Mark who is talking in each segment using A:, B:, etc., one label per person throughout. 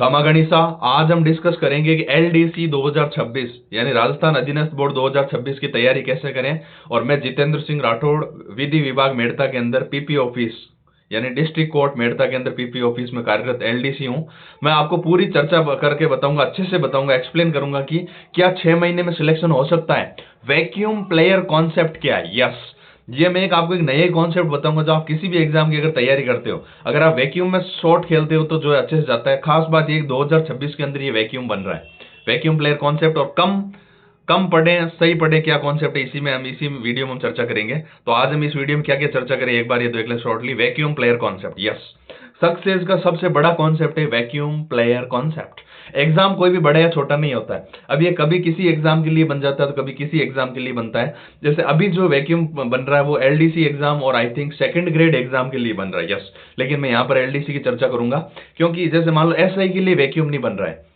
A: खमा गणिसा, आज हम डिस्कस करेंगे कि एलडीसी 2026 यानी राजस्थान अधीनस्थ बोर्ड 2026 की तैयारी कैसे करें। और मैं जितेंद्र सिंह राठौड़, विधि विभाग मेड़ता के अंदर पीपी ऑफिस यानी डिस्ट्रिक्ट कोर्ट मेड़ता के अंदर पीपी ऑफिस में कार्यरत एलडीसी हूं। मैं आपको पूरी चर्चा करके बताऊंगा, अच्छे से बताऊंगा, एक्सप्लेन करूंगा कि क्या 6 महीने में सिलेक्शन हो सकता है। वैक्यूम प्लेयर कॉन्सेप्ट क्या है? यस, ये मैं आपको एक नया कॉन्सेप्ट बताऊंगा जो आप किसी भी एग्जाम की अगर तैयारी करते हो, अगर आप वैक्यूम में शॉट खेलते हो तो जो है अच्छे से जाता है। खास बात ये 2026 के अंदर ये वैक्यूम बन रहा है, वैक्यूम प्लेयर कॉन्सेप्ट। और कम कम पढ़े सही पढ़े क्या कॉन्सेप्ट है, इसी वीडियो में हम चर्चा करेंगे। तो आज हम इस वीडियो में क्या क्या चर्चा करें एक बार ये देख लें shortly. Vacuum player concept, yes, success का सबसे बड़ा कॉन्सेप्ट है वैक्यूम प्लेयर कॉन्सेप्ट। एग्जाम कोई भी बड़ा या छोटा नहीं होता है। अब ये कभी किसी एग्जाम के लिए बन जाता है तो कभी किसी एग्जाम के लिए बनता है। जैसे अभी जो वैक्यूम बन रहा है वो एलडीसी एग्जाम और I think second grade exam के लिए बन रहा है, यस। लेकिन मैं यहाँ पर एलडीसी की चर्चा करूंगा क्योंकि जैसे मान लो एसआई के लिए वैक्यूम नहीं बन रहा है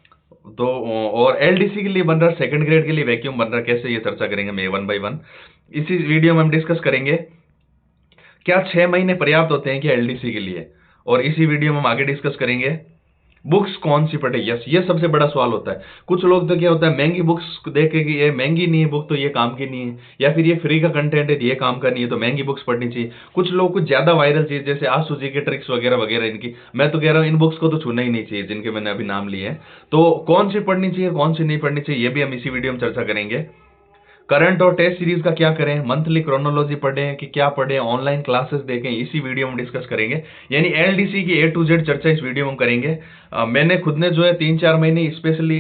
A: तो, और एलडीसी के लिए बन रहा है, सेकंड ग्रेड के लिए वैक्यूम बन रहा है। कैसे, ये चर्चा करेंगे मैं वन बाय वन इसी वीडियो में हम डिस्कस करेंगे। क्या 6 महीने पर्याप्त होते हैं क्या एलडीसी के लिए, और इसी वीडियो में हम आगे डिस्कस करेंगे। बुक्स कौन सी पढ़े, यस, ये सबसे बड़ा सवाल होता है। कुछ लोग तो क्या होता है, महंगी बुक्स देखे कि ये महंगी नहीं है बुक तो ये काम की नहीं है, या फिर ये फ्री का कंटेंट है ये काम का नहीं है तो महंगी बुक्स पढ़नी चाहिए। कुछ लोग कुछ ज्यादा वायरल चीज जैसे आशु जी के ट्रिक्स वगैरह वगैरह, इनकी मैं तो कह रहा हूँ इन बुक्स को तो छूना ही नहीं चाहिए जिनके मैंने अभी नाम लिए हैं। तो कौन सी पढ़नी चाहिए कौन सी नहीं पढ़नी चाहिए ये भी हम इसी वीडियो में चर्चा करेंगे। करंट और टेस्ट सीरीज का क्या करें, मंथली क्रोनोलॉजी पढ़ें कि क्या पढ़ें, ऑनलाइन क्लासेस देखें, इसी वीडियो में डिस्कस करेंगे। यानी एलडीसी की ए टू जेड चर्चा इस वीडियो में हम करेंगे। मैंने खुद ने जो है 3-4 महीने स्पेशली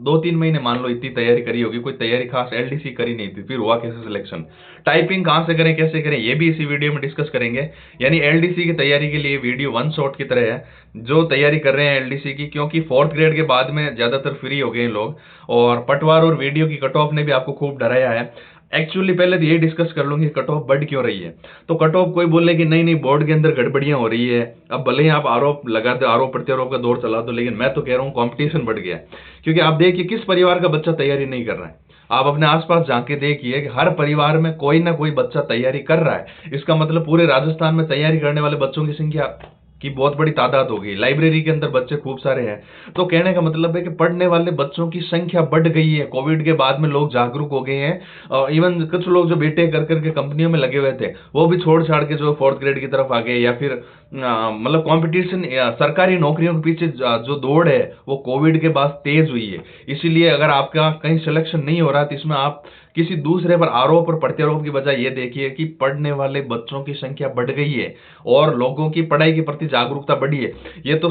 A: 2-3 महीने मान लो इतनी तैयारी करी होगी, कोई तैयारी खास एलडीसी करी नहीं थी, फिर हुआ कैसे सिलेक्शन। टाइपिंग कहां से करें कैसे करें ये भी इसी वीडियो में डिस्कस करेंगे। यानी एलडीसी की तैयारी के लिए वीडियो वन शॉट की तरह है जो तैयारी कर रहे हैं एलडीसी की, क्योंकि 4th ग्रेड के बाद में ज्यादातर फ्री हो गए लोग और पटवार और वीडियो की कट ऑफ ने भी आपको खूब डराया है। एक्चुअली पहले तो ये डिस्कस कर लूंगी कट ऑफ बढ़ क्यों रही है। तो कट ऑफ कोई बोले कि नहीं नहीं बोर्ड के अंदर गड़बड़ियां हो रही है, अब भले ही आप आरोप लगा दो, आरोप प्रत्यारोप का दौर चला दो, लेकिन मैं तो कह रहा हूँ कंपटीशन बढ़ गया। क्योंकि आप देखिए किस परिवार का बच्चा तैयारी नहीं कर रहा है, आप अपने आसपास जाके देखिए कि हर परिवार में कोई ना कोई बच्चा तैयारी कर रहा है। इसका मतलब पूरे राजस्थान में तैयारी करने वाले बच्चों की संख्या की बहुत बड़ी तादाद हो गई। लाइब्रेरी के अंदर बच्चे खूब सारे हैं। तो कहने का मतलब है कि पढ़ने वाले बच्चों की संख्या बढ़ गई है। कोविड के बाद में लोग जागरूक हो गए हैं। इवन कुछ लोग जो बीटे कर करके कंपनियों में लगे हुए थे वो भी छोड़ छाड़ के जो 4th ग्रेड की तरफ आ गए, या फिर मतलब कंपटीशन सरकारी नौकरियों के पीछे जो दौड़ है वो कोविड के बाद तेज हुई है। इसीलिए अगर आपका कहीं सिलेक्शन नहीं हो रहा तो इसमें आप किसी दूसरे पर आरोप और प्रत्यारोप की बजाय ये देखिए कि पढ़ने वाले बच्चों की संख्या बढ़ गई है और लोगों की पढ़ाई के प्रति जागरूकता बढ़ी है। ये तो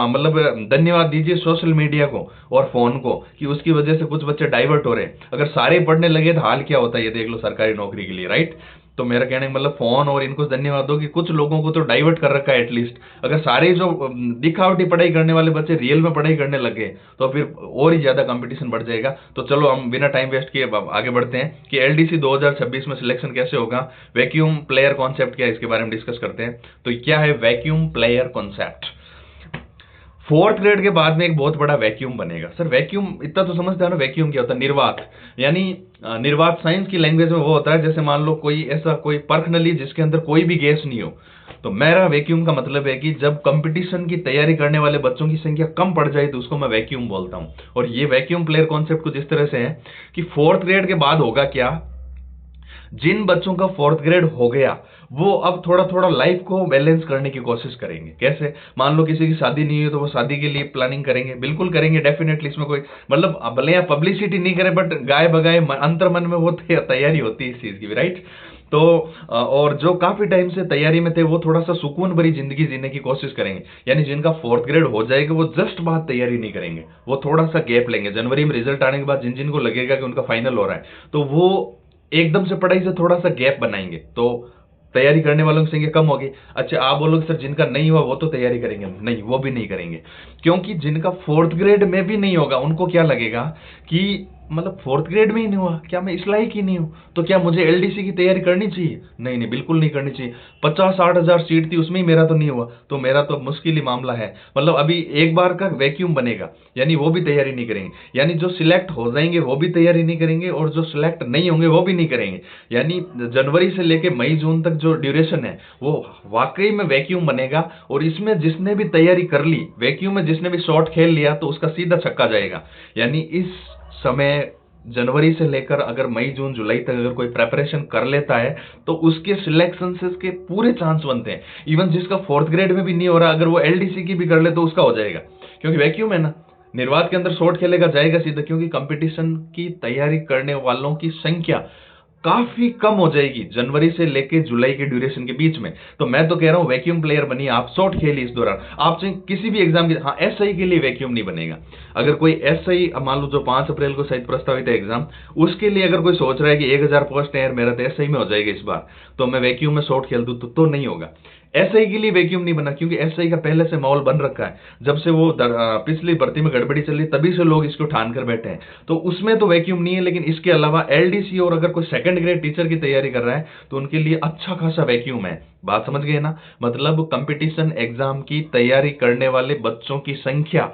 A: मतलब धन्यवाद दीजिए सोशल मीडिया को और फोन को कि उसकी वजह से कुछ बच्चे डाइवर्ट हो रहे हैं। अगर सारे पढ़ने लगे तो हाल क्या होता है ये देख लो सरकारी नौकरी के लिए, राइट। तो मेरा कहने का मतलब फोन और इनको धन्यवाद दो कि कुछ लोगों को तो डाइवर्ट कर रखा है एटलीस्ट। अगर सारे जो दिखावटी पढ़ाई करने वाले बच्चे रियल में पढ़ाई करने लगे तो फिर और ही ज्यादा कंपटीशन बढ़ जाएगा। तो चलो हम बिना टाइम वेस्ट किए आगे बढ़ते हैं कि एलडीसी 2026 में सिलेक्शन कैसे होगा, वैक्यूम प्लेयर कॉन्सेप्ट क्या है इसके बारे में डिस्कस करते हैं। तो क्या है vacuum player concept. 4th grade के बाद में एक बहुत बड़ा वैक्यूम बनेगा। सर वैक्यूम इतना तो समझते हो ना, वैक्यूम क्या होता है, निर्वात। यानी निर्वात साइंस की लैंग्वेज में वो होता है जैसे मान लो कोई ऐसा कोई पर्ख नली जिसके अंदर कोई भी गैस नहीं हो। तो मेरा वैक्यूम का मतलब है कि जब कंपटीशन की तैयारी करने वाले बच्चों की संख्या कम पड़ जाए तो उसको मैं वैक्यूम बोलता हूं। और ये वैक्यूम प्लेयर कॉन्सेप्ट कुछ इस तरह से है कि 4th ग्रेड के बाद होगा क्या, जिन बच्चों का 4th ग्रेड हो गया वो अब थोड़ा थोड़ा लाइफ को बैलेंस करने की कोशिश करेंगे। कैसे, मान लो किसी की शादी नहीं हुई तो वो शादी के लिए प्लानिंग करेंगे, बिल्कुल करेंगे डेफिनेटली। इसमें कोई मतलब भले आप पब्लिसिटी नहीं करें बट गाय बगाए अंतर मन में वो तैयारी होती है इस चीज की, राइट। तो और जो काफी टाइम से तैयारी में थे वो थोड़ा सा सुकून भरी जिंदगी जीने की कोशिश करेंगे। यानी जिनका 4th ग्रेड हो जाएगा वो जस्ट बाद तैयारी नहीं करेंगे, वो थोड़ा सा गैप लेंगे। जनवरी में रिजल्ट आने के बाद जिन जिनको लगेगा कि उनका फाइनल हो रहा है तो वो एकदम से पढ़ाई से थोड़ा सा गैप बनाएंगे, तो तैयारी करने वालों की संख्या कम होगी। अच्छा आप बोलोगे सर जिनका नहीं हुआ वो तो तैयारी करेंगे, नहीं वो भी नहीं करेंगे। क्योंकि जिनका 4th ग्रेड में भी नहीं होगा उनको क्या लगेगा कि मतलब फोर्थ ग्रेड में ही नहीं हुआ, क्या मैं इस लायक ही नहीं हूँ? तो क्या मुझे एलडीसी की तैयारी करनी चाहिए? नहीं नहीं, बिल्कुल नहीं करनी चाहिए। 50-60 हजार सीट थी, उसमें ही मेरा तो नहीं हुआ, तो मेरा तो मुश्किल ही मामला है। मतलब अभी एक बार का वैक्यूम बनेगा, यानी वो भी तैयारी नहीं करेंगे, यानी जो सिलेक्ट हो जाएंगे वो भी तैयारी नहीं करेंगे, और जो सिलेक्ट नहीं होंगे वो भी नहीं करेंगे। यानी जनवरी से लेके मई जून तक जो ड्यूरेशन है वो वाकई में वैक्यूम बनेगा। और इसमें जिसने भी तैयारी कर ली, वैक्यूम में जिसने भी शॉट खेल लिया, तो उसका सीधा छक्का जाएगा। यानी इस समय जनवरी से लेकर अगर मई जून जुलाई तक अगर कोई प्रेपरेशन कर लेता है, तो उसके सिलेक्शन से के पूरे चांस बनते हैं। इवन जिसका फोर्थ ग्रेड में भी नहीं हो रहा, अगर वो एलडीसी की भी कर ले तो उसका हो जाएगा, क्योंकि वैक्यूम है ना। निर्वात के अंदर शॉट खेलेगा, जाएगा सीधा, क्योंकि कंपटीशन की तैयारी करने वालों की संख्या काफी कम हो जाएगी जनवरी से लेके जुलाई के ड्यूरेशन के बीच में। तो मैं तो कह रहा हूं वैक्यूम प्लेयर बनिए, आप शॉट खेलिए इस दौरान। आप चाहे किसी भी एग्जाम के, हाँ एसआई के लिए वैक्यूम नहीं बनेगा। अगर कोई एसआई मान लो जो 5 अप्रैल को शायद प्रस्तावित है एग्जाम, उसके लिए अगर कोई सोच रहा है कि 1000 पोस्ट है यार, मेरा तो एसआई में हो जाएगा इस बार, तो मैं वैक्यूम में शॉट खेल दूं, तो नहीं होगा। एसआई के लिए वैक्यूम नहीं बना, क्योंकि एसआई का पहले से माहौल बन रखा है। जब से वो पिछली भर्ती में गड़बड़ी चली, तभी से लोग इसको ठान कर बैठे हैं, तो उसमें तो वैक्यूम नहीं है। लेकिन इसके अलावा एलडीसी और अगर कोई सेकंड ग्रेड टीचर की तैयारी कर रहा है, तो उनके लिए अच्छा खासा वैक्यूम है। बात समझ गए ना? मतलब कंपटीशन एग्जाम की तैयारी करने वाले बच्चों की संख्या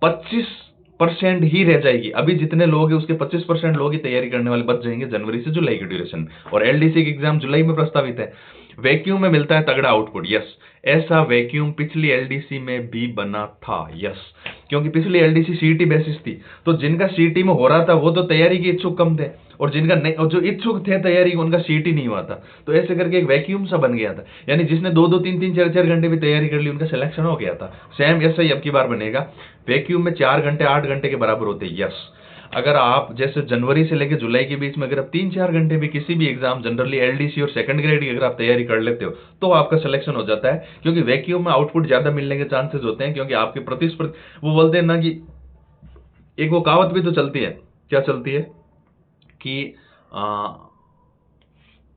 A: 25% ही रह जाएगी। अभी जितने लोग हैं उसके 25% लोग ही तैयारी करने वाले बच जाएंगे जनवरी से जुलाई की ड्यूरेशन। और एलडीसी की एग्जाम जुलाई में प्रस्तावित है। वैक्यूम में मिलता है तगड़ा आउटपुट, यस। ऐसा वैक्यूम पिछली एलडीसी में भी बना था, यस। क्योंकि पिछली एलडीसी सीईटी बेसिस थी, तो जिनका सीईटी में हो रहा था वो तो तैयारी के इच्छुक कम थे, और जिनका नहीं, और जो इच्छुक थे तैयारी उनका सीईटी नहीं हुआ था। तो ऐसे करके एक वैक्यूम सा बन गया था। यानी जिसने 2-2, 3-3, 4-4 घंटे भी तैयारी कर ली, उनका सिलेक्शन हो गया था। सेम ऐसा ही अब की बार बनेगा। वैक्यूम में 4 घंटे 8 घंटे के बराबर होते हैं, यस। अगर आप जैसे जनवरी से लेकर जुलाई के बीच में अगर आप 3-4 घंटे भी किसी भी एग्जाम, जनरली एलडीसी और सेकंड ग्रेड की अगर आप तैयारी कर लेते हो, तो आपका सिलेक्शन हो जाता है। क्योंकि वैक्यूम में आउटपुट ज्यादा मिलने के चांसेस होते हैं, क्योंकि आपके प्रतिस्पर्धी, वो बोलते हैं ना कि एक वो कहावत भी तो चलती है, क्या चलती है कि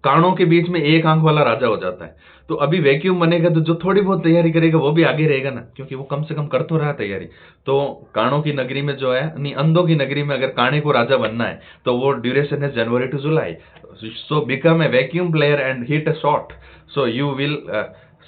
A: कानों के बीच में एक आंख वाला राजा हो जाता है। तो अभी वैक्यूम बनेगा, तो जो थोड़ी बहुत तैयारी करेगा वो भी आगे रहेगा ना, क्योंकि वो कम से कम कर तो रहा है तैयारी। तो कानों की नगरी में जो है, नहीं अंधों की नगरी में अगर काने को राजा बनना है, तो वो ड्यूरेशन है January to July. So become a vacuum player and hit a shot, so you will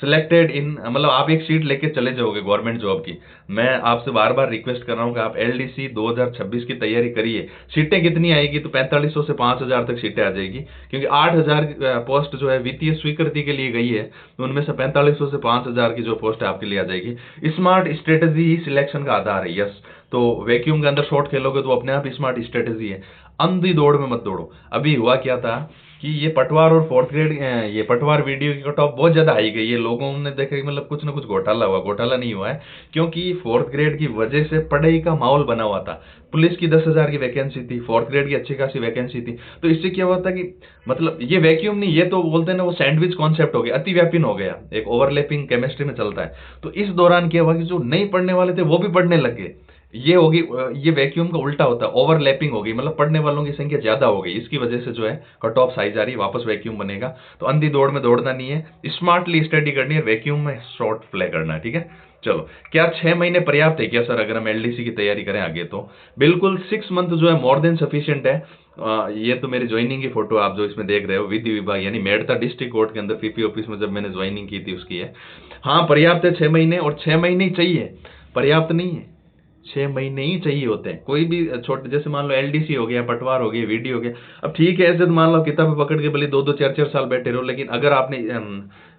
A: selected in, मतलब आप एक सीट लेके चले जाओगे गवर्नमेंट जॉब की। मैं आपसे बार बार रिक्वेस्ट कर रहा हूँ कि आप एलडीसी 2026 की तैयारी करिए। सीटें कितनी आएगी? तो 4500 से 5000 तक सीटें आ जाएगी, क्योंकि 8000 पोस्ट जो है वित्तीय स्वीकृति के लिए गई है, तो उनमें से 4500 से 5000 की जो पोस्ट है आपके लिए आ जाएगी। स्मार्ट स्ट्रेटेजी ही सिलेक्शन का आधार है, यस। तो वैक्यूम के अंदर शॉट खेलोगे तो अपने आप स्मार्ट स्ट्रेटेजी है। अंधी दौड़ में मत दौड़ो। अभी हुआ क्या था कि ये पटवार और फोर्थ ग्रेड, ये पटवार वीडियो की कट ऑफ बहुत ज्यादा आई गई है। लोगों ने देखा कि मतलब कुछ ना कुछ घोटाला हुआ। घोटाला नहीं हुआ है, क्योंकि फोर्थ ग्रेड की वजह से पढ़ाई का माहौल बना हुआ था। पुलिस की 10,000 की वैकेंसी थी, फोर्थ ग्रेड की अच्छी खासी वैकेंसी थी। तो इससे क्या हुआ था कि मतलब ये वैक्यूम नहीं, ये तो बोलते हैं ना वो सैंडविच कॉन्सेप्ट हो गया, अति व्यापीन हो गया, एक ओवरलैपिंग केमिस्ट्री में चलता है। तो इस दौरान क्या हुआ कि जो नहीं पढ़ने वाले थे वो भी पढ़ने लग गए। ये होगी, ये वैक्यूम का उल्टा होता है, ओवरलैपिंग हो गई, मतलब पढ़ने वालों की संख्या ज्यादा हो गई। इसकी वजह से जो है कट ऑफ साइज आ रही, वापस वैक्यूम बनेगा। तो अंधी दौड़ में दौड़ना नहीं है, स्मार्टली स्टडी करनी है, वैक्यूम में शॉर्ट प्ले करना है, ठीक है। चलो, क्या 6 महीने पर्याप्त है क्या सर अगर हम एलडीसी की तैयारी करें आगे? तो बिल्कुल 6 मंथ जो है मोर देन सफिशियंट है। ये तो मेरी ज्वाइनिंग की फोटो आप जो इसमें देख रहे हो, विधि विभाग यानी मेड़ता डिस्ट्रिक्ट कोर्ट के अंदर पीपी ऑफिस में जब मैंने ज्वाइनिंग की थी उसकी है। हाँ पर्याप्त है 6 महीने, और 6 महीने ही चाहिए, पर्याप्त नहीं है। 6 महीने ही चाहिए होते हैं। कोई भी छोटे, जैसे मान लो एलडीसी हो गया, पटवार हो गया, वीडी हो गया, अब ठीक है ऐसे तो मान लो किताबें पकड़ के भले 2-2, 4-4 साल बैठे रहो, लेकिन अगर आपने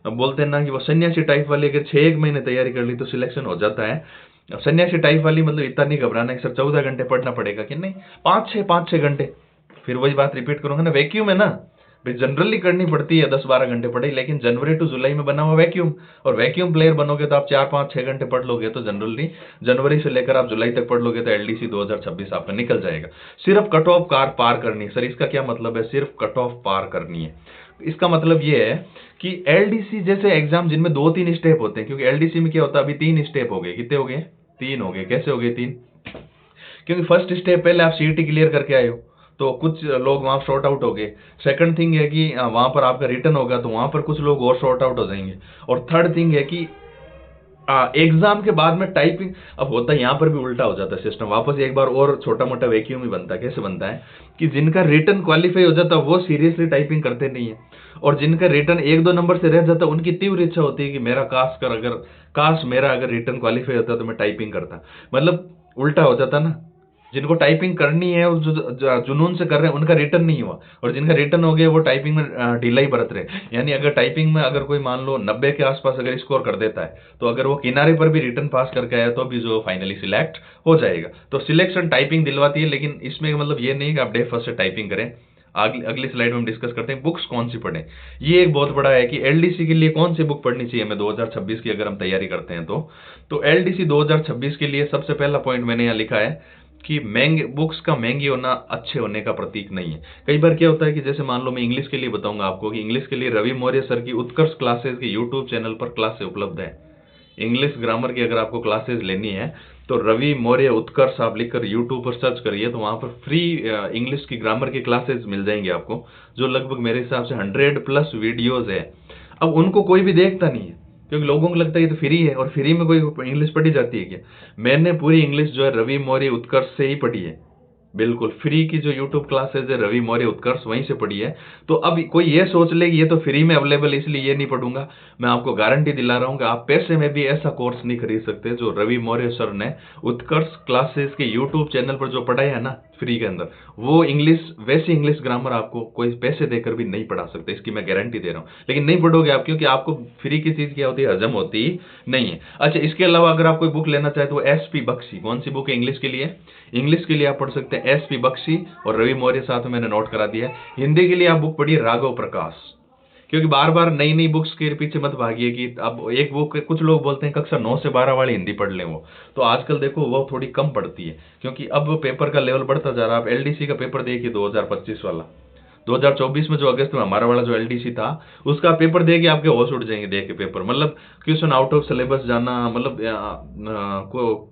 A: बोलते हैं ना कि वो सन्यासी टाइप वाली अगर 6-1 महीने तैयारी कर ली तो सिलेक्शन हो जाता है। अब सन्यासी टाइप वाली मतलब इतना नहीं घबराना कि सर 14 घंटे पढ़ना पड़ेगा, कि नहीं 5-6 घंटे। फिर वही बात रिपीट करूंगा ना, वैक्यूम है ना भाई, जनरली करनी पड़ती है 10-12 घंटे पढ़ाई, लेकिन जनवरी टू जुलाई में बना हुआ वैक्यूम। और वैक्यूम प्लेयर बनोगे तो आप 4-5-6 घंटे पढ़ लोगे, तो जनरली जनवरी से लेकर आप जुलाई तक पढ़ लोगे, तो एलडीसी 2026 आपका निकल जाएगा। सिर्फ कट ऑफ पार करनी है सर, इसका क्या मतलब है? सिर्फ कट ऑफ पार करनी है। इसका मतलब ये है कि एलडीसी जैसे एग्जाम जिनमें 2-3 स्टेप होते हैं, क्योंकि एलडीसी में क्या होता है, अभी 3 स्टेप हो गए। कितने हो गए? 3 हो गए। कैसे हो गए 3? क्योंकि फर्स्ट स्टेप पहले आप सीईटी क्लियर करके आए हो, तो कुछ लोग वहां शॉर्ट आउट हो गए। सेकंड थिंग है कि वहां पर आपका रिटर्न होगा, तो वहां पर कुछ लोग और शॉर्ट आउट हो जाएंगे। और थर्ड थिंग है कि एग्जाम के बाद में टाइपिंग अब होता है, यहाँ पर भी उल्टा हो जाता है सिस्टम, वापस एक बार और छोटा मोटा वैक्यूम ही बनता है। कैसे बनता है कि जिनका रिटर्न क्वालिफाई हो जाता है वो सीरियसली टाइपिंग करते नहीं है, और जिनका रिटर्न एक दो नंबर से रह जाता है उनकी तीव्र इच्छा होती है कि मेरा काश मेरा अगर रिटर्न क्वालिफाई होता तो मैं टाइपिंग करता। मतलब उल्टा हो जाता ना, जिनको टाइपिंग करनी है और जो जुनून से कर रहे हैं उनका रिटर्न नहीं हुआ, और जिनका रिटर्न हो गया वो टाइपिंग में ढिलाई बरत रहे। यानी अगर टाइपिंग में अगर कोई मान लो 90 के आसपास अगर स्कोर कर देता है, तो अगर वो किनारे पर भी रिटर्न पास करके आया तो भी जो फाइनली सिलेक्ट हो जाएगा। तो सिलेक्शन टाइपिंग दिलवाती है, लेकिन इसमें मतलब ये नहीं कि आप डे फर्स्ट से टाइपिंग करें। अगली स्लाइड में हम डिस्कस करते हैं बुक्स कौन सी पढ़ें। ये एक बहुत बड़ा है कि एलडीसी के लिए कौन सी बुक पढ़नी चाहिए हमें 2026 की अगर हम तैयारी करते हैं तो एलडीसी 2026 के लिए सबसे पहला पॉइंट मैंने यहाँ लिखा है कि महंगे बुक्स का महंगे होना अच्छे होने का प्रतीक नहीं है। कई बार क्या होता है कि जैसे मान लो मैं इंग्लिश के लिए बताऊंगा आपको कि इंग्लिश के लिए रवि मौर्य सर की उत्कर्ष क्लासेस के यूट्यूब चैनल पर क्लासेस उपलब्ध है। इंग्लिश ग्रामर की अगर आपको क्लासेस लेनी है तो रवि मौर्य उत्कर्ष आप लिखकर यूट्यूब पर सर्च करिए, तो वहां पर फ्री इंग्लिश की ग्रामर की क्लासेस मिल जाएंगी आपको, जो लगभग मेरे हिसाब से 100+ वीडियोज है। अब उनको कोई भी देखता नहीं है क्योंकि लोगों को लगता है ये तो फ्री है, और फ्री में कोई इंग्लिश पढ़ी जाती है क्या? मैंने पूरी इंग्लिश जो है रवि मौर्य उत्कर्ष से ही पढ़ी है, बिल्कुल फ्री की जो यूट्यूब क्लासेज है रवि मौर्य उत्कर्ष वहीं से पढ़ी है। तो अब कोई ये सोच ले कि ये तो फ्री में अवेलेबल है इसलिए ये नहीं पढ़ूंगा, मैं आपको गारंटी दिला रहा हूं कि आप पैसे में भी ऐसा कोर्स नहीं खरीद सकते जो रवि मौर्य सर ने उत्कर्ष क्लासेस के यूट्यूब चैनल पर जो पढ़ाया है ना फ्री के अंदर, वो इंग्लिश वैसी इंग्लिश ग्रामर आपको कोई पैसे देकर भी नहीं पढ़ा सकते, इसकी मैं गारंटी दे रहा हूँ। लेकिन नहीं पढ़ोगे आप, क्योंकि आपको फ्री की चीज क्या होती है, हजम होती नहीं है। अच्छा, इसके अलावा अगर आप कोई बुक लेना चाहे तो एसपी बख्शी, कौन सी बुक है इंग्लिश के लिए? इंग्लिश के लिए आप पढ़ सकते हैं एसपी बख्शी और रवि मौर्य, साथ में मैंने नोट करा दिया है। हिंदी के लिए आप बुक पढ़िए राघव प्रकाश, क्योंकि बार बार नई नई बुक्स के पीछे मत भागिए कि अब एक बुक, कुछ लोग बोलते हैं कक्षा 9 से 12 वाली हिंदी पढ़ लें, वो तो आजकल देखो वो थोड़ी कम पड़ती है, क्योंकि अब पेपर का लेवल बढ़ता जा रहा है। आप एलडीसी का पेपर देखिए 2025 वाला, 2024 में जो अगस्त में हमारा वाला जो एलडीसी था उसका पेपर दे के आपके होश उड़ जाएंगे देख के पेपर, मतलब क्वेश्चन आउट ऑफ सिलेबस जाना, मतलब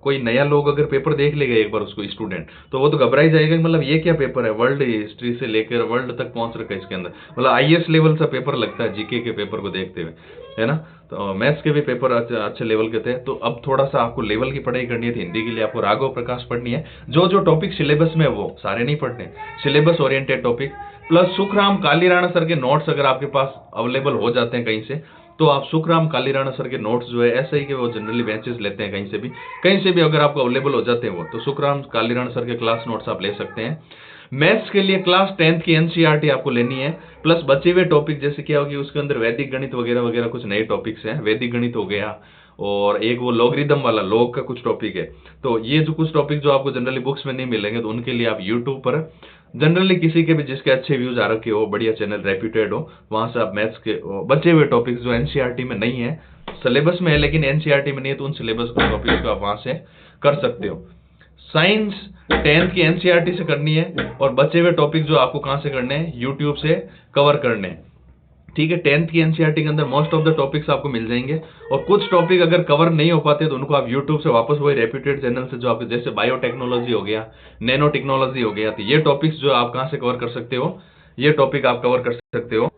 A: कोई नया लोग अगर पेपर देख लेगा एक बार उसको स्टूडेंट, तो वो तो घबरा ही जाएगा कि मतलब ये क्या पेपर है, वर्ल्ड हिस्ट्री से लेकर वर्ल्ड तक पहुंच रखा है इसके अंदर, मतलब आईएएस लेवल सा पेपर लगता है जीके के पेपर को देखते हुए, है ना। तो मैथ्स के भी पेपर अच्छे लेवल के थे। तो अब थोड़ा सा आपको लेवल की पढ़ाई करनी है, हिंदी के लिए आपको राघव प्रकाश पढ़नी है। जो जो टॉपिक सिलेबस में वो सारे नहीं पढ़ने, syllabus oriented topic, plus Sukhram Kaliraana sir के नोट्स अगर आपके पास अवेलेबल हो जाते हैं कहीं से, तो आप सुखराम कालीराणा सर के नोट्स जो है ऐसे ही कि वो जनरली बेंचेस लेते हैं कहीं से भी अगर आपको अवेलेबल हो जाते हैं वो, तो सुखराम कालीराणा सर के क्लास नोट्स आप ले सकते हैं। मैथ्स के लिए क्लास 10th की एनसीईआरटी आपको लेनी है, प्लस बचे हुए टॉपिक जैसे क्या होगी उसके अंदर वैदिक गणित वगैरह वगैरह कुछ नए टॉपिक्स हैं, वैदिक गणित हो गया, और एक वो लॉगरिदम वाला लॉग का कुछ टॉपिक है। तो ये जो कुछ टॉपिक जो आपको जनरली बुक्स में नहीं मिलेंगे, तो उनके लिए आप यूट्यूब पर जनरली किसी के भी जिसके अच्छे व्यूज आ रखे हो, बढ़िया चैनल रेप्यूटेड हो, वहां से आप मैथ्स के बचे हुए टॉपिक्स जो एनसीईआरटी में नहीं है, सिलेबस में है लेकिन एनसीईआरटी में नहीं है, तो उन सिलेबस के टॉपिक्स को आप वहां से कर सकते हो। साइंस 10th की एनसीईआरटी से करनी है, और बचे हुए टॉपिक जो आपको कहां से करने हैं, यूट्यूब से कवर करने हैं, ठीक है। 10th की एनसीईआरटी के अंदर मोस्ट ऑफ द टॉपिक्स आपको मिल जाएंगे, और कुछ टॉपिक अगर कवर नहीं हो पाते तो उनको आप यूट्यूब से वापस वही रेप्यूटेड चैनल से, जो आपके जैसे बायोटेक्नोलॉजी हो गया, नैनो टेक्नोलॉजी हो गया, तो ये टॉपिक्स जो आप कहां से कवर कर सकते हो, ये टॉपिक आप कवर कर सकते हो,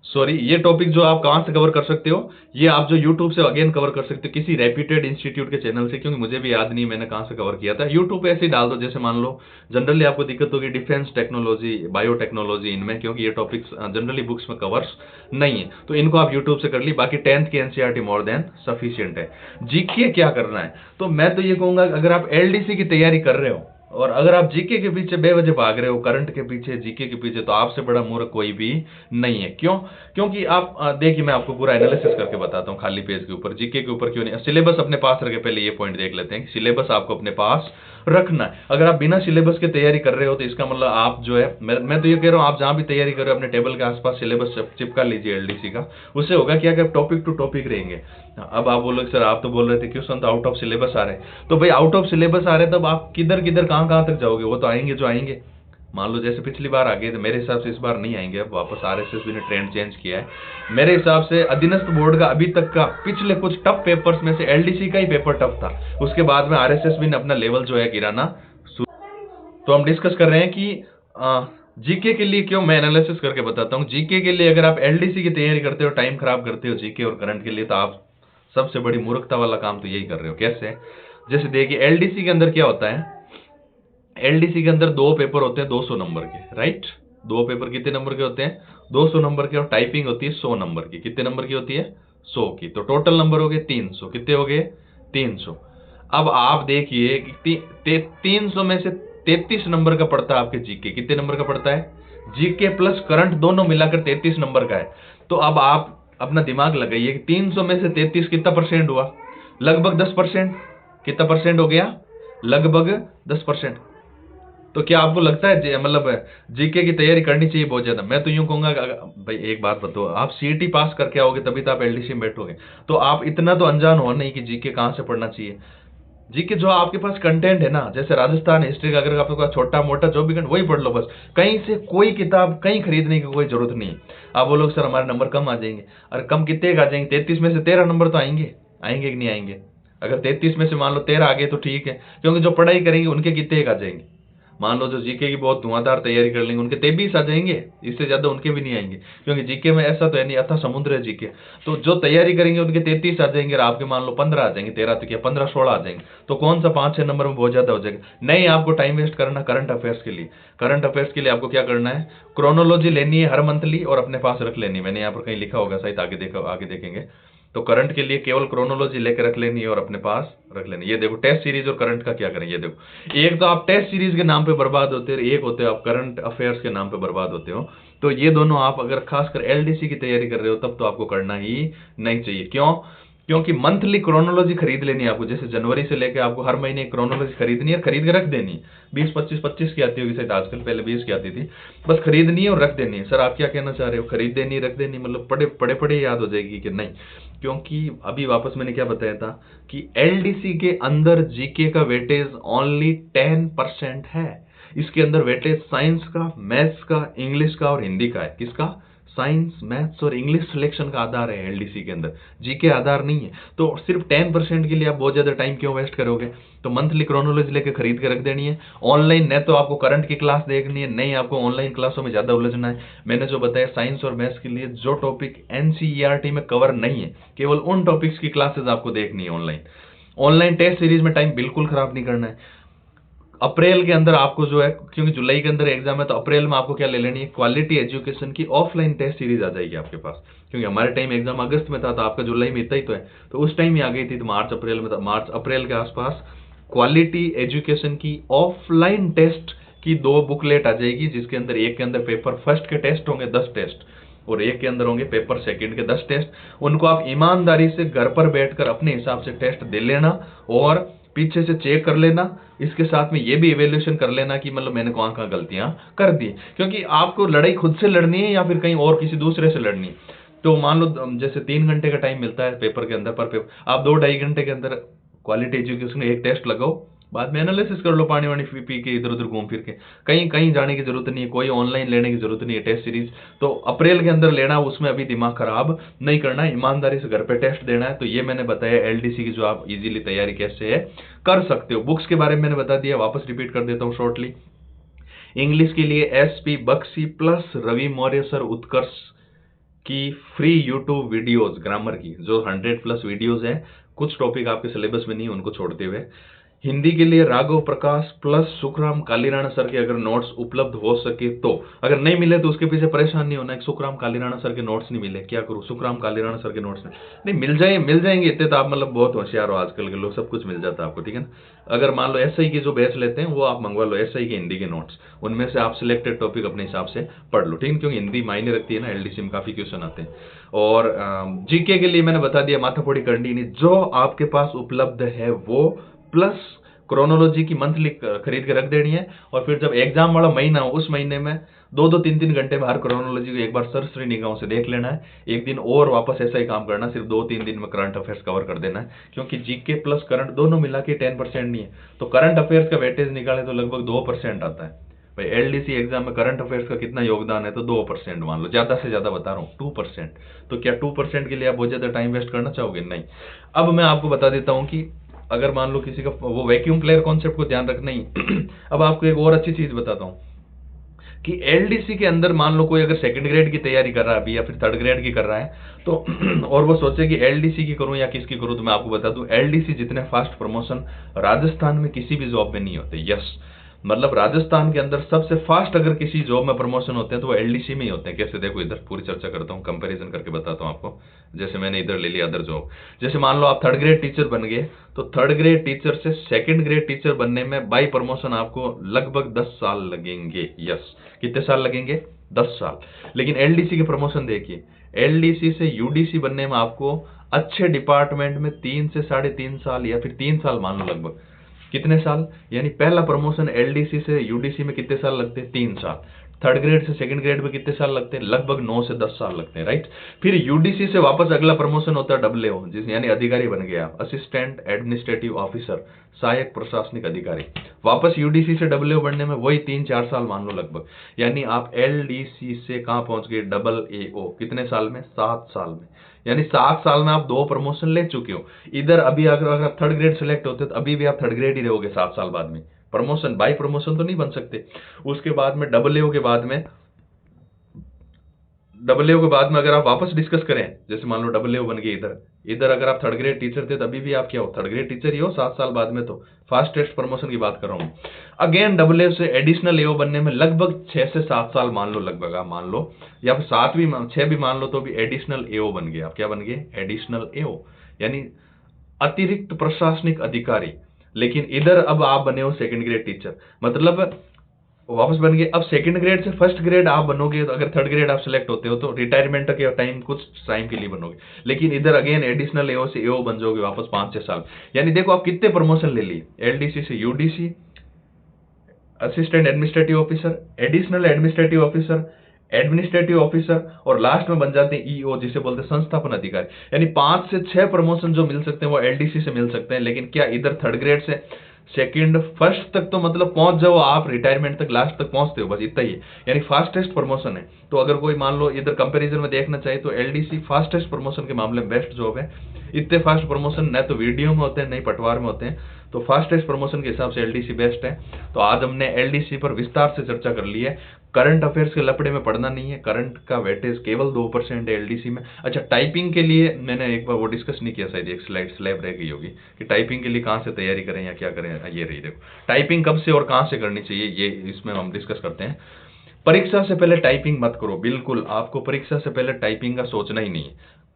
A: सॉरी ये टॉपिक जो आप कहां से कवर कर सकते हो, ये आप जो YouTube से अगेन कवर कर सकते हो किसी रेप्यूटेड इंस्टीट्यूट के चैनल से, क्योंकि मुझे भी याद नहीं मैंने कहां से कवर किया था। YouTube पे ऐसे ही डाल दो, जैसे मान लो जनरली आपको दिक्कत होगी डिफेंस टेक्नोलॉजी, बायोटेक्नोलॉजी, इनमें क्योंकि ये टॉपिक्स जनरली बुक्स में कवर्स नहीं है, तो इनको आप YouTube से कर ली। बाकी 10th की एनसीईआरटी मोर देन सफिशियंट है। जीके क्या करना है, तो मैं तो ये कहूंगा अगर आप एलडीसी की तैयारी कर रहे हो और अगर आप जीके के पीछे बेवजह भाग रहे हो, करंट के पीछे, जीके के पीछे, तो आपसे बड़ा मूर्ख कोई भी नहीं है। क्यों? क्योंकि आप देखिए मैं आपको पूरा एनालिसिस करके बताता हूँ खाली पेज के ऊपर, जीके के ऊपर क्यों नहीं। सिलेबस अपने पास रखे, पहले ये पॉइंट देख लेते हैं कि सिलेबस आपको अपने पास रखना है। अगर आप बिना सिलेबस के तैयारी कर रहे हो तो इसका मतलब आप जो है, मैं तो ये कह रहा हूँ आप जहां भी तैयारी कर रहे हो अपने टेबल के आसपास सिलेबस चिपका लीजिए एलडीसी का। उससे होगा क्या कि आप टॉपिक टू टॉपिक रहेंगे। अब आप बोलोगे सर आप तो बोल रहे थे क्वेश्चन तो आउट ऑफ सिलेबस आ रहे हैं, तो भाई आउट ऑफ सिलेबस आ रहे हैं तब आप किधर किधर कहां तक जाओगे, वो तो आएंगे जो आएंगे। मान लो जैसे पिछली बार आ गए, तो मेरे हिसाब से इस बार नहीं आएंगे, अब वापस आरएसएसबी ने ट्रेंड चेंज किया है। मेरे हिसाब से अधीनस्थ बोर्ड का अभी तक का पिछले कुछ टफ पेपर्स में से एलडीसी का ही पेपर टफ था, उसके बाद में आरएसएसबी ने अपना लेवल जो है गिराना। तो हम डिस्कस कर रहे हैं कि जीके के लिए क्यों, मैं एनालिसिस करके बताता हूँ। जीके के लिए अगर आप एलडीसी की तैयारी करते हो, टाइम खराब करते हो जीके और करंट के लिए, तो आप सबसे बड़ी मूर्खता वाला काम तो यही कर रहे हो। कैसे? जैसे देखिए एलडीसी के अंदर क्या होता है, एलडीसी के अंदर 2 पेपर होते हैं 200 नंबर के, राइट? 2 पेपर कितने नंबर के होते हैं? 200 नंबर के। और टाइपिंग होती है 100 नंबर की। कितने नंबर की होती है? 100 की। तो टोटल नंबर हो गए 300। कितने हो गए? 300। अब आप देखिए कि 300 में से 33 नंबर का पड़ता है आपके जीके। कितने नंबर का पड़ता है? जीके प्लस करंट दोनों मिलाकर 33 नंबर का है। तो अब आप अपना दिमाग लगाइए कि 300 में से 33 कितना परसेंट हुआ? लगभग 10%। कितना परसेंट हो गया? लगभग 10%। तो क्या आपको लगता है मतलब जीके की तैयारी करनी चाहिए बहुत ज्यादा? मैं तो यूं कहूंगा भाई एक बात बताओ, आप सीईटी पास करके आओगे तभी तो आप एलडीसी में बैठोगे। तो आप इतना तो अनजान हो नहीं कि जीके कहां से पढ़ना चाहिए। जीके जो आपके पास कंटेंट है ना, जैसे राजस्थान हिस्ट्री का अगर आपके पास छोटा मोटा जो भी कंटेंट वही पढ़ लो बस। कहीं से कोई किताब कहीं खरीदने की कोई जरूरत नहीं है। आप बोलोगे सर हमारे नंबर कम आ जाएंगे। अरे कम कितने का आ जाएंगे? 33 में से 13 नंबर तो आएंगे। आएंगे कि नहीं आएंगे? अगर 33 में से मान लो 13 आ गए तो ठीक है, क्योंकि जो पढ़ाई करेंगे उनके कितने आ जाएंगे? मान लो जो जीके की बहुत धुआंधार तैयारी कर लेंगे उनके 23 आ जाएंगे। इससे ज्यादा उनके भी नहीं आएंगे, क्योंकि जीके में ऐसा तो है नहीं, अथा समुद्र है जीके। तो जो तैयारी करेंगे उनके 33 आ जाएंगे और आपके मान लो 15 आ जाएंगे, 13 तो क्या 15-16 आ जाएंगे। तो कौन सा 5-6 नंबर में बहुत ज्यादा हो जाएगा? नहीं, आपको टाइम वेस्ट करना करंट अफेयर्स के लिए। करंट अफेयर्स के लिए आपको क्या करना है? क्रोनोलॉजी लेनी है हर मंथली और अपने पास रख लेनी है। मैंने यहाँ पर कहीं लिखा होगा, शायद आगे देखेंगे। तो करंट के लिए केवल क्रोनोलॉजी लेकर रख लेनी है और अपने पास रख लेनी। ये देखो टेस्ट सीरीज और करंट का क्या करें, ये देखो। एक तो आप टेस्ट सीरीज के नाम पे बर्बाद होते हो, एक होते हो आप करंट अफेयर्स के नाम पे बर्बाद होते हो। तो ये दोनों आप अगर खासकर एलडीसी की तैयारी कर रहे हो तब तो आपको करना ही नहीं चाहिए। क्यों? क्योंकि मंथली क्रोनोलॉजी खरीद लेनी है आपको। जैसे जनवरी से लेकर आपको हर महीने क्रोनोलॉजी खरीदनी है, खरीद के रख देनी है। 20-25 की आती होगी शायद आजकल, पहले 20 की आती थी। बस खरीदनी है और रख देनी है। सर आप क्या कहना चाह रहे हो? खरीद देनी, रख देनी मतलब पढ़े पढ़े याद हो जाएगी कि नहीं? क्योंकि अभी वापस मैंने क्या बताया था कि एलडीसी के अंदर जीके का वेटेज ओनली 10% है। इसके अंदर वेटेज साइंस का, मैथ्स का, इंग्लिश का और हिंदी का है। किसका? साइंस, मैथ्स और इंग्लिश सिलेक्शन का आधार है एलडीसी के अंदर, जीके आधार नहीं है। तो सिर्फ 10% के लिए आप बहुत ज्यादा टाइम क्यों वेस्ट करोगे? तो मंथली क्रोनोलॉजी लेके खरीद के रख देनी है। ऑनलाइन न तो आपको करंट की क्लास देखनी है, नहीं आपको ऑनलाइन क्लासों में ज्यादा उलझना है। मैंने जो बताया साइंस और मैथ्स के लिए जो टॉपिक एनसीईआरटी में कवर नहीं है, केवल उन टॉपिक्स की क्लासेस आपको देखनी है ऑनलाइन। ऑनलाइन टेस्ट सीरीज में टाइम बिल्कुल खराब नहीं करना है। अप्रैल के अंदर आपको जो है, क्योंकि जुलाई के अंदर एग्जाम है, तो अप्रैल में आपको क्या ले लेनी है? क्वालिटी एजुकेशन की ऑफलाइन टेस्ट सीरीज आ जाएगी आपके पास। क्योंकि हमारे टाइम एग्जाम अगस्त में था, तो आपका जुलाई में इतना ही तो है, तो उस टाइम ही आ गई थी। तो मार्च अप्रैल में, मार्च अप्रैल के आसपास क्वालिटी एजुकेशन की ऑफलाइन टेस्ट की 2 बुकलेट आ जाएगी, जिसके अंदर एक के अंदर पेपर फर्स्ट के टेस्ट होंगे 10 टेस्ट, और एक के अंदर होंगे पेपर सेकंड के 10 टेस्ट। उनको आप ईमानदारी से घर पर बैठकर अपने हिसाब से टेस्ट दे लेना और पीछे से चेक कर लेना। इसके साथ में ये भी इवेल्यूएशन कर लेना कि मतलब मैंने कौन कहाँ गलतियां कर दी। क्योंकि आपको लड़ाई खुद से लड़नी है या फिर कहीं और किसी दूसरे से लड़नी है। तो मान लो जैसे 3 घंटे का टाइम मिलता है पेपर के अंदर, पर पेपर आप 2-2.5 घंटे के अंदर क्वालिटी एजुकेशन एक टेस्ट लगाओ, बाद में एनालिसिस कर लो पानी वानी पी के इधर उधर घूम फिर के। कहीं कहीं जाने की जरूरत नहीं है, कोई ऑनलाइन लेने की जरूरत नहीं है टेस्ट सीरीज। तो अप्रैल के अंदर लेना, उसमें अभी दिमाग खराब नहीं करना है, ईमानदारी से घर पे टेस्ट देना है। तो ये मैंने बताया एलडीसी की जो आप इजीली तैयारी कैसे है कर सकते हो। बुक्स के बारे में मैंने बता दिया, वापस रिपीट कर देता हूँ शॉर्टली। इंग्लिश के लिए SP Bakshi plus Ravi Maurya sir Utkarsh की फ्री यूट्यूब वीडियोस ग्रामर की, जो 100+ वीडियोस है। कुछ टॉपिक आपके सिलेबस में नहीं है, उनको छोड़ते हुए। हिंदी के लिए राघव प्रकाश प्लस सुखराम कालीराणा सर के अगर नोट्स उपलब्ध हो सके तो, अगर नहीं मिले तो उसके पीछे परेशान नहीं होना है। सुखराम कालीराणा सर के नोट्स नहीं मिले, क्या करूं? सुखराम कालीराणा सर के नोट्स नहीं मिल जाएंगे इतने तो आप मतलब बहुत होशियार हो, आजकल के लोग सब कुछ मिल जाता है आपको, ठीक है ना। अगर मान लो एसआई की जो बैच लेते हैं वो आप मंगवा लो, एसआई के हिंदी के नोट्स, उनमें से आप सिलेक्टेड टॉपिक अपने हिसाब से पढ़ लो, ठीक है। क्योंकि हिंदी मायने रखती है ना, एलडीसी में काफी क्वेश्चन आते हैं। और जीके के लिए मैंने बता दिया, माथाफोड़ी करनी नहीं, जो आपके पास उपलब्ध है वो, प्लस क्रोनोलॉजी की मंथली खरीद के रख देनी है। और फिर जब एग्जाम वाला महीना हो, उस महीने में 2-2, 3-3 घंटे बाहर क्रोनोलॉजी को एक बार सरसरी निगाहों से देख लेना है। एक दिन और वापस ऐसा ही काम करना, सिर्फ 2-3 दिन में करंट अफेयर्स कवर कर देना है। क्योंकि जीके प्लस करंट दोनों मिला के 10% नहीं है, तो करंट अफेयर्स का वेटेज निकाले तो लगभग 2% आता है। भाई एलडीसी एग्जाम में करंट अफेयर्स का कितना योगदान है? तो 2% मान लो, ज्यादा से ज्यादा बता रहा हूँ 2%। तो क्या 2% के लिए आप बहुत ज्यादा टाइम वेस्ट करना चाहोगे? नहीं। अब मैं आपको बता देता हूँ कि अगर मान लो किसी का वो वैक्यूम क्लियर कॉन्सेप्ट को ध्यान रखना ही अब आपको एक और अच्छी चीज बताता हूँ। कि एलडीसी के अंदर मान लो कोई अगर सेकंड ग्रेड की तैयारी कर रहा है अभी या फिर थर्ड ग्रेड की कर रहा है तो और वो सोचे कि एलडीसी की करूं या किसकी करूं, तो मैं आपको बता दूं एलडीसी जितने फास्ट प्रमोशन राजस्थान में किसी भी जॉब में नहीं होते। यस, मतलब राजस्थान के अंदर सबसे फास्ट अगर किसी जॉब में प्रमोशन होते हैं तो वो एलडीसी में ही होते हैं। कैसे, देखो इधर पूरी चर्चा करता हूँ, कंपैरिजन करके बताता हूँ आपको। जैसे मैंने इधर ले लिया अदर जॉब, जैसे मान लो आप थर्ड ग्रेड टीचर बन गए तो थर्ड ग्रेड टीचर से सेकंड ग्रेड टीचर बनने में बाई प्रमोशन आपको लगभग 10 साल लगेंगे। यस, कितने साल लगेंगे? 10 साल। लेकिन एलडीसी के प्रमोशन देखिए, एलडीसी से यूडीसी बनने में आपको अच्छे डिपार्टमेंट में 3 से 3.5 साल या फिर 3 साल मान लो लगभग। कितने साल? यानी पहला प्रमोशन एलडीसी से यूडीसी में कितने साल लगते हैं? 3 साल। थर्ड ग्रेड से सेकंड ग्रेड में कितने साल लगते हैं? लगभग 9 से 10 साल लगते हैं, राइट। फिर यूडीसी से वापस अगला प्रमोशन होता है डब्ल्यू, जिस यानी अधिकारी बन गया, असिस्टेंट एडमिनिस्ट्रेटिव ऑफिसर, सहायक प्रशासनिक अधिकारी। वापस यूडीसी से डब्ल्यू बनने में वही 3-4 साल मान लो लगभग। यानी आप एलडीसी से कहां पहुंच गए? डबल एओ। कितने साल में? 7 साल में। यानी 7 साल में आप 2 प्रमोशन ले चुके हो। इधर अभी अगर आप थर्ड ग्रेड सेलेक्ट होते तो अभी भी आप थर्ड ग्रेड ही रहोगे 7 साल बाद में। प्रमोशन बाई प्रमोशन तो नहीं बन सकते। उसके बाद में डब्ल्यू के बाद में अगर आप वापस डिस्कस करें, जैसे मान लो डब्ल्यू बन गए इधर अगर आप थर्ड ग्रेड टीचर थे तभी भी आप क्या हो? थर्ड ग्रेड टीचर ही हो 7 साल बाद में। तो फास्टेस्ट प्रमोशन की बात कर रहा हूं। अगेन डब्ल्यू से एडिशनल एओ बनने में लगभग 6 से 7 साल मान लो लगभग, आप मान लो, या फिर 6 भी मान लो तो भी एडिशनल एओ बन गए आप। क्या बन गए? एडिशनल एओ, यानी अतिरिक्त प्रशासनिक अधिकारी। लेकिन इधर अब आप बने हो सेकंड ग्रेड टीचर, मतलब वापस बन गए। अब सेकंड ग्रेड से फर्स्ट ग्रेड आप बनोगे तो अगर थर्ड ग्रेड आप सिलेक्ट होते हो तो रिटायरमेंट के टाइम कुछ टाइम के लिए बनोगे। लेकिन इधर अगेन एडिशनल एओ से एओ बन जाओगे वापस 5-6 साल। यानी देखो आप कितने प्रमोशन ले लिए, एलडीसी से UDC, assistant administrative officer, additional administrative officer, administrative officer, और लास्ट में बन जाते हैं ईओ, जिसे बोलते हैं संस्थापन अधिकारी। यानी 5 से 6 प्रमोशन जो मिल सकते हैं वो एलडीसी से मिल सकते हैं। लेकिन क्या इधर थर्ड ग्रेड से सेकंड फर्स्ट तक तो मतलब पहुंच जाओ आप, रिटायरमेंट तक लास्ट तक पहुंचते हो, बस इतना ही है। यानी फास्टेस्ट प्रमोशन है। तो अगर कोई मान लो इधर कंपैरिजन में देखना चाहिए तो एलडीसी फास्टेस्ट प्रमोशन के मामले में बेस्ट जॉब है। इतने फास्ट प्रमोशन न तो वीडियो में होते हैं, नहीं पटवार में होते हैं। तो फास्टेस्ट प्रमोशन के हिसाब से एलडीसी बेस्ट है। तो आज हमने एलडीसी पर विस्तार से चर्चा कर ली है। करंट अफेयर्स के लपड़े में पढ़ना नहीं है, करंट का वेटेज केवल 2% है एलडीसी में। अच्छा, टाइपिंग के लिए मैंने एक बार वो डिस्कस नहीं किया, शायद एक स्लैब रह गई होगी कि टाइपिंग के लिए कहाँ से तैयारी करें या क्या करें। ये रही, देखो टाइपिंग कब से और कहाँ से करनी चाहिए, ये इसमें हम डिस्कस करते हैं। परीक्षा से पहले टाइपिंग मत करो, बिल्कुल आपको परीक्षा से पहले टाइपिंग का सोचना ही नहीं है,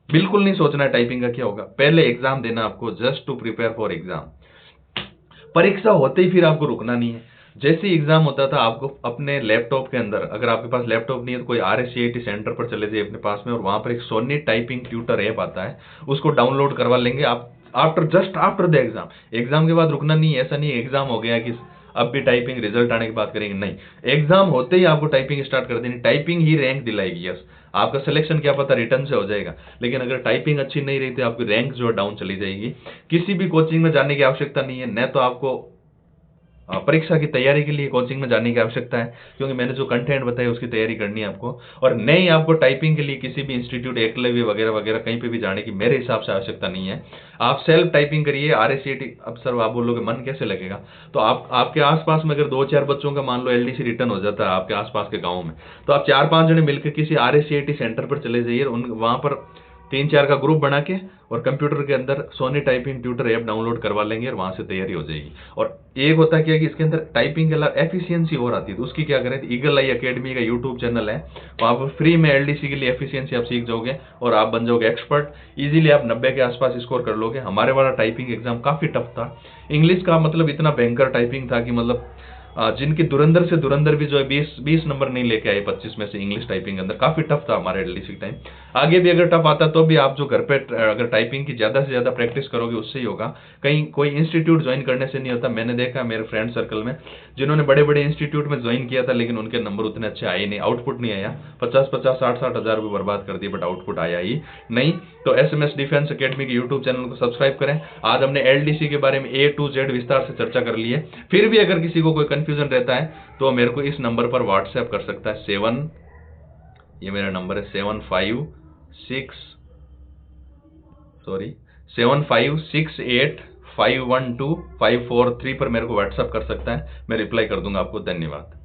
A: बिल्कुल नहीं सोचना है टाइपिंग का क्या होगा। पहले एग्जाम देना आपको, just to prepare for exam. परीक्षा होते ही फिर आपको रुकना नहीं है। जैसे ही एग्जाम होता था आपको अपने लैपटॉप के अंदर, अगर आपके पास लैपटॉप नहीं है तो कोई RSCIT सेंटर पर चले जाइए अपने पास में, और वहां पर एक सोनी टाइपिंग ट्यूटर ऐप आता है, उसको डाउनलोड करवा लेंगे आप। जस्ट आफ्टर द एग्जाम के बाद रुकना नहीं है। ऐसा नहीं एग्जाम हो गया कि अब भी टाइपिंग रिजल्ट आने की बात करेंगे, नहीं, एग्जाम होते ही आपको टाइपिंग स्टार्ट कर देनी। टाइपिंग ही रैंक दिलाएगी। यस, आपका सिलेक्शन क्या पता रिटर्न से हो जाएगा, लेकिन अगर टाइपिंग अच्छी नहीं रही तो आपकी रैंक जो है डाउन चली जाएगी। किसी भी कोचिंग में जाने की आवश्यकता नहीं है, न तो आपको परीक्षा की तैयारी के लिए कोचिंग में जाने की आवश्यकता है, क्योंकि मैंने जो कंटेंट बताया उसकी तैयारी करनी है आपको। और नहीं, आपको टाइपिंग के लिए किसी भी इंस्टीट्यूट, एकलव्य वगैरह वगैरह कहीं पे भी जाने की मेरे हिसाब से आवश्यकता नहीं है। आप सेल्फ टाइपिंग करिए। RSCIT, अब सर आप बोलोगे मन कैसे लगेगा, तो आपके आसपास में अगर 2-4 बच्चों का मान लो LDC रिटर्न हो जाता है आपके आसपास के गाँव में, तो आप 4-5 जने मिलकर किसी RSCIT सेंटर पर चले जाइए, वहां पर 3-4 का ग्रुप बना के और कंप्यूटर के अंदर Sony typing tutor app download करवा लेंगे और वहां से तैयारी हो जाएगी। और एक होता है क्या कि इसके अंदर टाइपिंग के अलावा एफिशिएंसी और आती है, तो उसकी क्या करें, ईगल आई अकेडमी का यूट्यूब चैनल है, वहां पर फ्री में LDC के लिए एफिशिएंसी आप सीख जाओगे और आप बन जाओगे एक्सपर्ट। इजीली आप 90 के आसपास स्कोर कर लोगे। हमारे वाला टाइपिंग एग्जाम काफी टफ था। इंग्लिश का मतलब इतना भयंकर टाइपिंग था कि मतलब जिनकी धुरंधर से धुरंधर भी जो है 20 नंबर नहीं लेके आए 25 में से इंग्लिश टाइपिंग के अंदर। काफी टफ था हमारे LDC टाइम। आगे भी अगर टफ आता तो भी आप जो घर पे अगर टाइपिंग की ज्यादा से ज्यादा प्रैक्टिस करोगे उससे ही होगा, कहीं कोई इंस्टीट्यूट ज्वाइन करने से नहीं होता। मैंने देखा मेरे फ्रेंड सर्कल में जिन्होंने बड़े बड़े इंस्टीट्यूट में ज्वाइन किया था, लेकिन उनके नंबर उतने अच्छे आए नहीं, आउटपुट नहीं आया। 50-50, 60-60 हजार रुपये बर्बाद कर दिए, बट आउटपुट आया ही नहीं। तो SMS डिफेंस अकेडमी के यूट्यूब चैनल को सब्सक्राइब करें। आज हमने LDC के बारे में A to Z विस्तार से चर्चा कर ली है। फिर भी अगर किसी को कोई कंफ्यूजन रहता है तो मेरे को इस नंबर पर व्हाट्सएप कर सकता है। ये मेरा नंबर है 756851254 पर मेरे को व्हाट्सएप कर सकता है। मैं रिप्लाई कर दूंगा आपको। धन्यवाद।